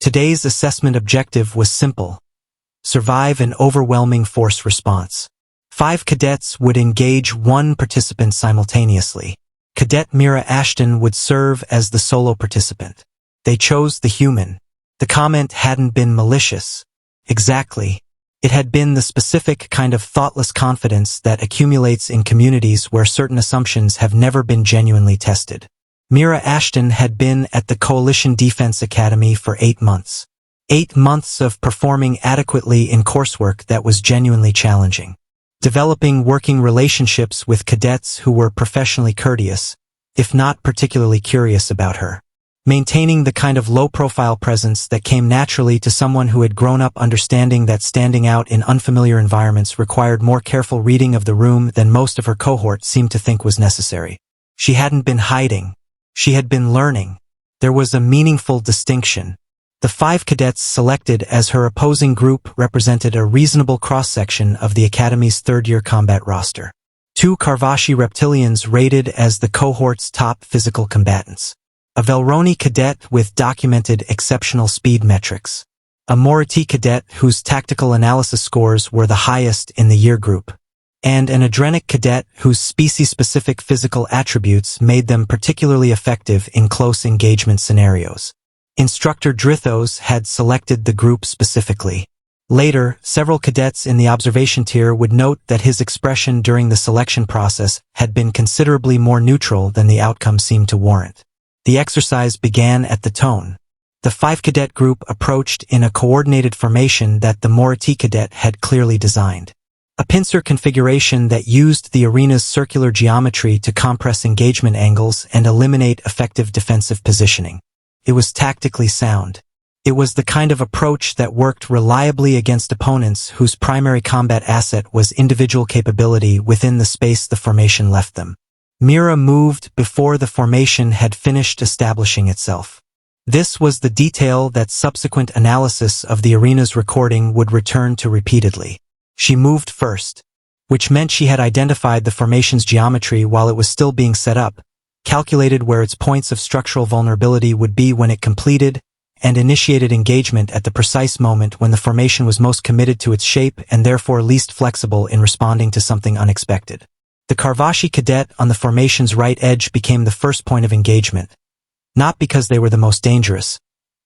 Today's assessment objective was simple: survive an overwhelming force response. 5 cadets would engage 1 participant simultaneously. Cadet Meera Ashton would serve as the solo participant. They chose the human. The comment hadn't been malicious. Exactly. It had been the specific kind of thoughtless confidence that accumulates in communities where certain assumptions have never been genuinely tested. Meera Ashton had been at the Coalition Defense Academy for 8 months. 8 months of performing adequately in coursework that was genuinely challenging. Developing working relationships with cadets who were professionally courteous, if not particularly curious about her. Maintaining the kind of low-profile presence that came naturally to someone who had grown up understanding that standing out in unfamiliar environments required more careful reading of the room than most of her cohort seemed to think was necessary. She hadn't been hiding. She had been learning. There was a meaningful distinction. The 5 cadets selected as her opposing group represented a reasonable cross-section of the Academy's third-year combat roster. 2 Karvashi reptilians rated as the cohort's top physical combatants. A Velroni cadet with documented exceptional speed metrics. A Morati cadet whose tactical analysis scores were the highest in the year group. And an Adrenic cadet whose species-specific physical attributes made them particularly effective in close engagement scenarios. Instructor Drithos had selected the group specifically. Later, several cadets in the observation tier would note that his expression during the selection process had been considerably more neutral than the outcome seemed to warrant. The exercise began at the tone. The 5-cadet group approached in a coordinated formation that the Morati cadet had clearly designed. A pincer configuration that used the arena's circular geometry to compress engagement angles and eliminate effective defensive positioning. It was tactically sound. It was the kind of approach that worked reliably against opponents whose primary combat asset was individual capability within the space the formation left them. Meera moved before the formation had finished establishing itself. This was the detail that subsequent analysis of the arena's recording would return to repeatedly. She moved first, which meant she had identified the formation's geometry while it was still being set up, calculated where its points of structural vulnerability would be when it completed, and initiated engagement at the precise moment when the formation was most committed to its shape and therefore least flexible in responding to something unexpected. The Karvashi cadet on the formation's right edge became the first point of engagement, not because they were the most dangerous,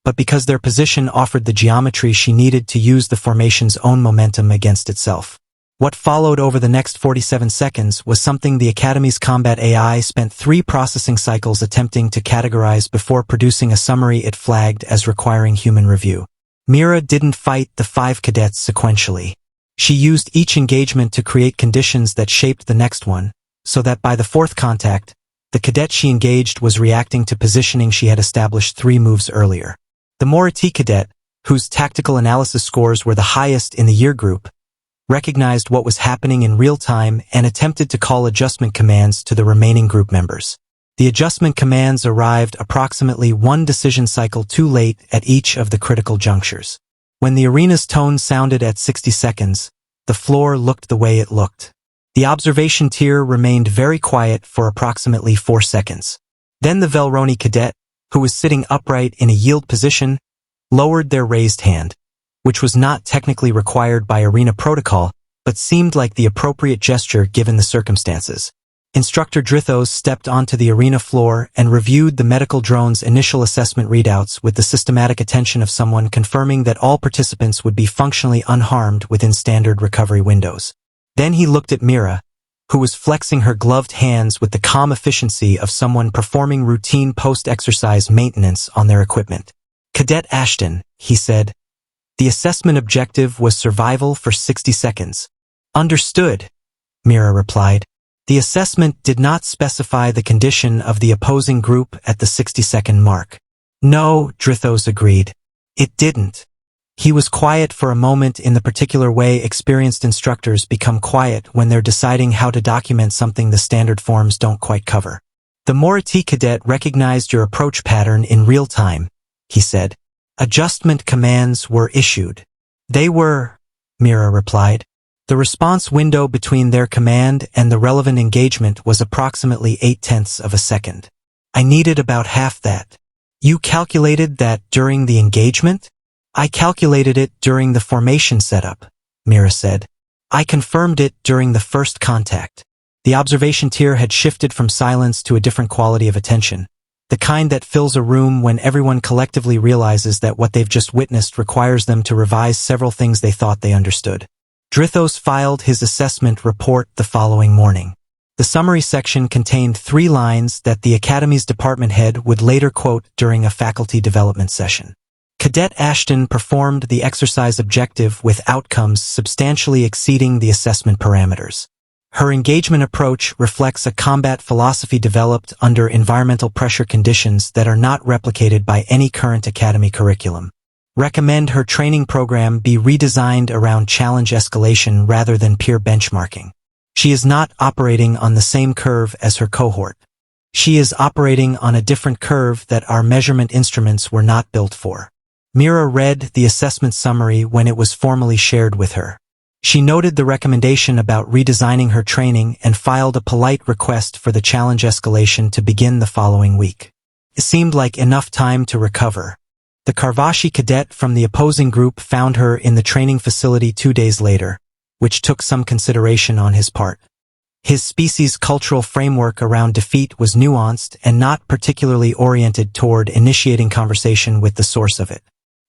but because their position offered the geometry she needed to use the formation's own momentum against itself. What followed over the next 47 seconds was something the Academy's combat AI spent 3 processing cycles attempting to categorize before producing a summary it flagged as requiring human review. Meera didn't fight the 5 cadets sequentially. She used each engagement to create conditions that shaped the next one, so that by the 4th contact, the cadet she engaged was reacting to positioning she had established 3 moves earlier. The Morati cadet, whose tactical analysis scores were the highest in the year group, recognized what was happening in real time and attempted to call adjustment commands to the remaining group members. The adjustment commands arrived approximately 1 decision cycle too late at each of the critical junctures. When the arena's tone sounded at 60 seconds, the floor looked the way it looked. The observation tier remained very quiet for approximately 4 seconds. Then the Velroni cadet, who was sitting upright in a yield position, lowered their raised hand, which was not technically required by arena protocol, but seemed like the appropriate gesture given the circumstances. Instructor Drithos stepped onto the arena floor and reviewed the medical drone's initial assessment readouts with the systematic attention of someone confirming that all participants would be functionally unharmed within standard recovery windows. Then he looked at Meera, who was flexing her gloved hands with the calm efficiency of someone performing routine post-exercise maintenance on their equipment. "Cadet Ashton," he said. "The assessment objective was survival for 60 seconds. "Understood," Meera replied. The assessment did not specify the condition of the opposing group at the 60-second mark. "No," Drithos agreed. "It didn't." He was quiet for a moment in the particular way experienced instructors become quiet when they're deciding how to document something the standard forms don't quite cover. "The Morati cadet recognized your approach pattern in real time," he said. "Adjustment commands were issued." "They were," Meera replied. The response window between their command and the relevant engagement was approximately 0.8 of a second. "I needed about half that." You calculated that during the engagement? I calculated it during the formation setup, Meera said. I confirmed it during the first contact. The observation tier had shifted from silence to a different quality of attention, the kind that fills a room when everyone collectively realizes that what they've just witnessed requires them to revise several things they thought they understood. Drithos filed his assessment report the following morning. The summary section contained 3 lines that the Academy's department head would later quote during a faculty development session. Cadet Ashton performed the exercise objective with outcomes substantially exceeding the assessment parameters. Her engagement approach reflects a combat philosophy developed under environmental pressure conditions that are not replicated by any current Academy curriculum. Recommend her training program be redesigned around challenge escalation rather than peer benchmarking. She is not operating on the same curve as her cohort. She is operating on a different curve that our measurement instruments were not built for. Meera read the assessment summary when it was formally shared with her. She noted the recommendation about redesigning her training and filed a polite request for the challenge escalation to begin the following week. It seemed like enough time to recover. The Karvashi cadet from the opposing group found her in the training facility 2 days later, which took some consideration on his part. His species' cultural framework around defeat was nuanced and not particularly oriented toward initiating conversation with the source of it.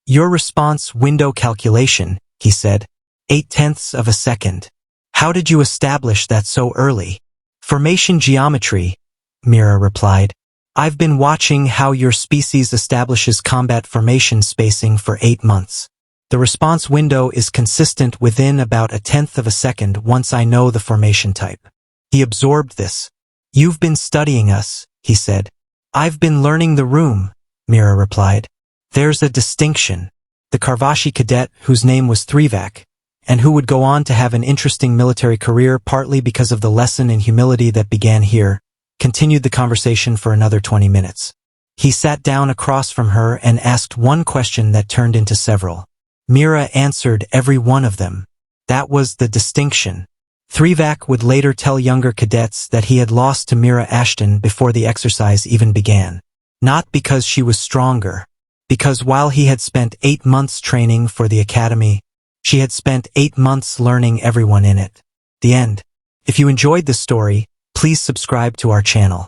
Your response window calculation, he said, 0.8 of a second. How did you establish that so early? Formation geometry, Meera replied. I've been watching how your species establishes combat formation spacing for 8 months. The response window is consistent within about 0.1 of a second once I know the formation type. He absorbed this. You've been studying us, he said. I've been learning the room, Meera replied. There's a distinction. The Karvashi cadet, whose name was Thrivak, and who would go on to have an interesting military career partly because of the lesson in humility that began here, continued the conversation for another 20 minutes. He sat down across from her and asked one question that turned into several. Meera answered every one of them. That was the distinction. Thrivak would later tell younger cadets that he had lost to Meera Ashton before the exercise even began. Not because she was stronger, because while he had spent 8 months training for the Academy, she had spent 8 months learning everyone in it. The end. If you enjoyed this story, please subscribe to our channel.